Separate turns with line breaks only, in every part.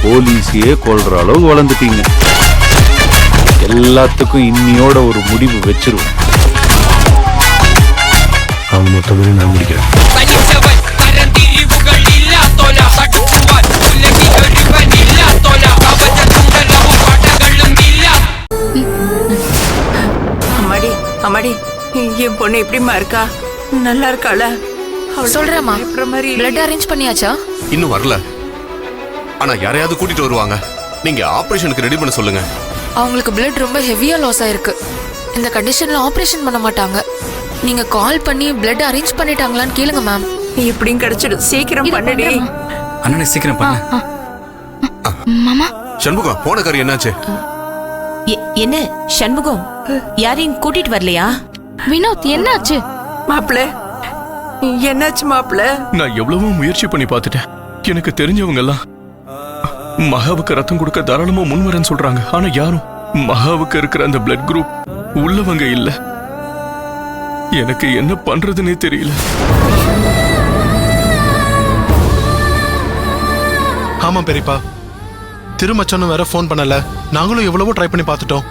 போலீஸையே கொல்ற அளவு வளர்ந்துட்டீங்க. எல்லாத்துக்கும் இன்னியோட ஒரு முடிவு வச்சிருவோம்.
அவங்க மொத்தமே நான் முடிக்கிறேன்.
அம்மாடி, என் பொண்ணு எப்படிமா இருக்கா? நல்லா இருக்காள?
சொல்றேம்மா. பிளட் அரேஞ்ச் பண்ணியாச்சா?
இன்னும் வரல. ஆனா யாரையாவது கூட்டிட்டு வருவாங்க. நீங்க ஆபரேஷனுக்கு ரெடி பண்ண சொல்லுங்க.
அவங்களுக்கு பிளட் ரொம்ப ஹெவியா லாஸ் ஆயிருக்கு. இந்த கண்டிஷன்ல ஆபரேஷன் பண்ண மாட்டாங்க. நீங்க கால் பண்ணி பிளட் அரேஞ்ச் பண்ணிட்டாங்களான்னு கேளுங்க மேம்.
எப்படியும் கிடைச்சிடும். சீக்கிரம் பண்ணுடி.
அண்ணனை சீக்கிரம் பண்ணு.
மாமா
சண்முகம் போன காரியம் என்னாச்சு?
என்ன சண்முகம், யாரையும் கூட்டிட்டு வரலையா?
வினோத் என்னாச்சு?
மாப்பிள்ள என்னாச்சு மாப்பிள்ள?
நான் எவ்வளவோ முயற்சி பண்ணி பார்த்துட்டேன். எனக்கு தெரிஞ்சவங்க எல்லாம் மகாவுக்கு ரத்தம் கொடுக்க தாராளமா முன்வரன்னு சொல்றாங்க. ஆனா யாரும் மகாவுக்கு இருக்கிற அந்த பிளட் குரூப் உள்ளவங்க இல்ல. எனக்கு என்ன பண்றதுன்னே தெரியல.
ஆமா பெரியப்பா, திருமச்சனும் வேற ஃபோன் பண்ணல. நாங்களும் எவ்வளவோ ட்ரை பண்ணி பார்த்துட்டோம்.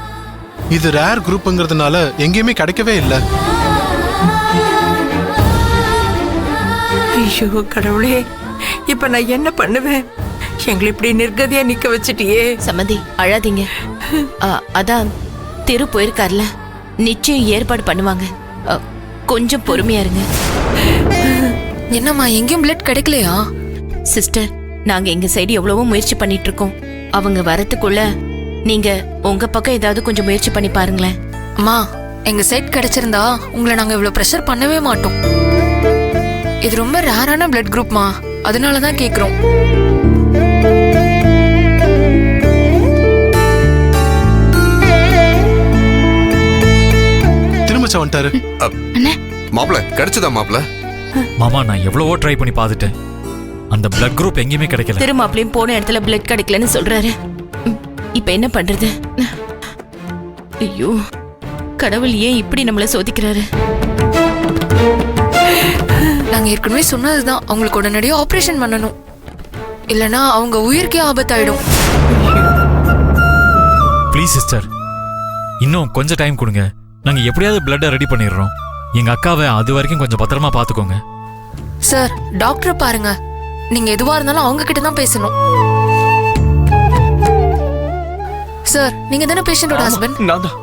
இது ரேர் குரூப்ங்கிறதுனால எங்கேயுமே கிடைக்கவே இல்லை.
ஐயோ கடவுளே, இப்ப நான் என்ன பண்ணுவேன்? எங்களை இப்படி நிர்கதியா நிக்க வச்சிட்டியே.
சம்மந்தி அழாதீங்க. அதான் திரு போயிருக்கார்ல, நிச்சயம் ஏற்பாடு பண்ணுவாங்க. கொஞ்சம் பொறுமையா இருங்க.
என்னம்மா எங்கேயும் பிளட் கிடைக்கலையா?
சிஸ்டர், நாங்க எங்க சைடு எவ்வளவோ முயற்சி பண்ணிட்டு இருக்கோம். அவங்க வரத்துக்குள்ள நீங்க உங்க பக்கம் ஏதாவது கொஞ்சம் முயற்சி பண்ணி பாருங்களேன்.
அம்மா, எங்க சைட் கிடைச்சிருந்தா உங்களை நாங்க இவ்வளவு பிரஷர் பண்ணவே மாட்டோம். இது ரொம்ப ரேரான பிளட் குரூப்மா, அதனாலதான் கேக்குறோம்.
திருமச்ச வந்துட்டாரு.
மாப்பிள கிடைச்சதா? மாப்பிள
மாமா, நான் எவ்வளவோ ட்ரை பண்ணி பார்த்துட்டேன். அந்த பிளட் குரூப் எங்கேயுமே கிடைக்கல.
திருமாப்பிளையும் போன இடத்துல பிளட் கிடைக்கலன்னு சொல்றாரு. இப்ப என்ன பண்றது? ஐயோ கடவுள் ஏன் இப்படி நம்மள சோதிக்கிறாரு?
நாங்க ஏற்கனவே சொன்னதுதான், அவங்களுக்கு உடனடியா ஆபரேஷன் பண்ணணும். இல்லனா அவங்க உயிருக்கே ஆபத்தாயிடும்.
ப்ளீஸ் சிஸ்டர், இன்னும் கொஞ்சம் டைம் கொடுங்க. நாங்க எப்படியாவது பிளட்டை ரெடி பண்ணிடுறோம். எங்க அக்காவை அது வரைக்கும் கொஞ்சம் பத்திரமா பாத்துக்கோங்க.
சார், டாக்டரை பாருங்க. நீங்க எதுவா இருந்தாலும் அவங்க கிட்ட தான் பேசணும். சார், நீங்க தானே பேஷண்டோட ஹஸ்பண்ட்?
நான் தான்.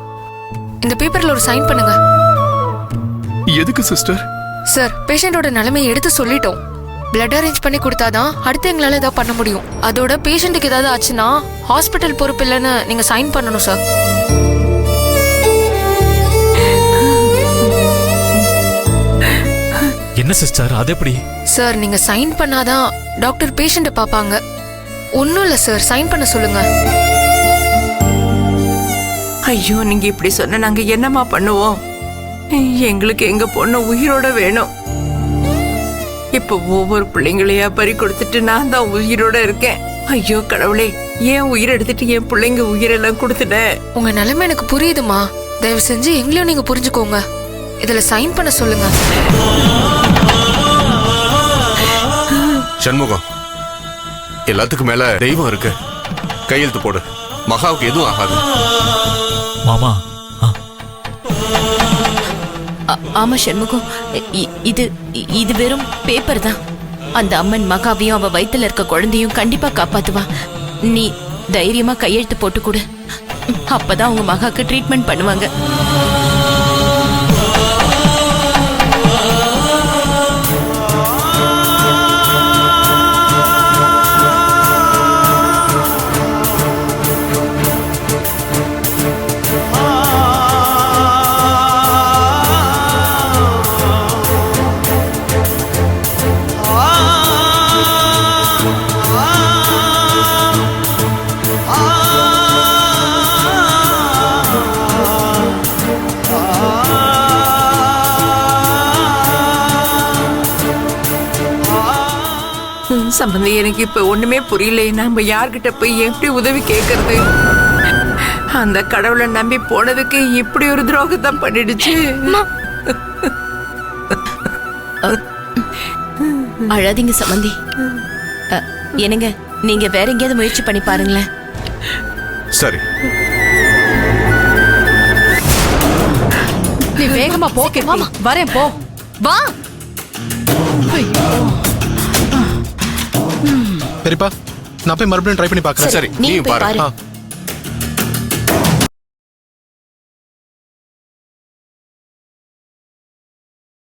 இந்த பேப்பர்ல ஒரு சைன் பண்ணுங்க.
எதுக்கு சிஸ்டர்?
சார், பேஷண்டோட நிலைமையை எடுத்து சொல்லிட்டோம். பிளட் அரேஞ்ச் பண்ணி கொடுத்தாதான் அடுத்து எங்களால ஏதாவது பண்ண முடியும். அதோட பேஷண்ட்டுக்கு ஏதாவது ஆச்சுன்னா ஹாஸ்பிட்டல் பொறுப்பு இல்லைன்னு நீங்க சைன் பண்ணணும் சார்.
என்ன சிஸ்டர், அது எப்படி?
சார், நீங்க சைன் பண்ணாதான் டாக்டர் பேஷண்ட்டை பார்ப்பாங்க. ஒன்னும் இல்ல சார், சைன் பண்ண சொல்லுங்க.
ஐயோ, நீங்க இப்படி சொன்ன நாங்க என்னமா பண்ணுவோம்? எங்களுக்கு எங்க பொண்ணு உயிரோட வேணும். இப்ப ஒவ்வொரு பிள்ளைங்களையா பறி கொடுத்துட்டு நான் தான் உயிரோட இருக்கேன். ஐயோ கடவுளே, ஏன் உயிர் எடுத்துட்டு என் பிள்ளைங்க உயிரெல்லாம் கொடுத்துட்டேன்?
உங்க நிலைமை எனக்கு புரியுதுமா. தயவு செஞ்சு எங்களையும் நீங்க புரிஞ்சுக்கோங்க. இதுல சைன் பண்ண சொல்லுங்க.
சண்முகம், எல்லாத்துக்கும் மேல தெய்வம் இருக்கு. கையெழுத்து போடு. மகாவுக்கு எதுவும் ஆகாது.
மாமா.
ஆமா சண்முகம், இது வெறும் பேப்பர் தான். அந்த அம்மன் மகாவையும் அவ வயித்துல இருக்க குழந்தையும் கண்டிப்பா காப்பாத்துவா. நீ தைரியமா கையெழுத்து போட்டு கொடு. அப்பதான் உங்க மகாக்கு ட்ரீட்மெண்ட் பண்ணுவாங்க.
சம்பந்தி, எனக்கு இப்ப ஒண்ணுமே புரியல. நாம யார்கிட்ட போய் எப்படி உதவி கேட்கறது? அந்த கடவுளை நம்பி போனதுக்கு இப்படி ஒரு துரோகத்தை பண்ணிடுச்சு.
அழாதீங்க சம்பந்தி. என்னங்க, நீங்க வேற எங்கேயாவது முயற்சி பண்ணி பாருங்களேன்.
சரி.
நீ வேகமா போ கீர்த்தி. வரேன் போ.
வா.
பெரியப்பா நான் போய் மறுபடியும் ட்ரை பண்ணி பார்க்கறேன்.
சரி
நீ
நீயும்
போய்
பாரு.
பாரு.
ஆ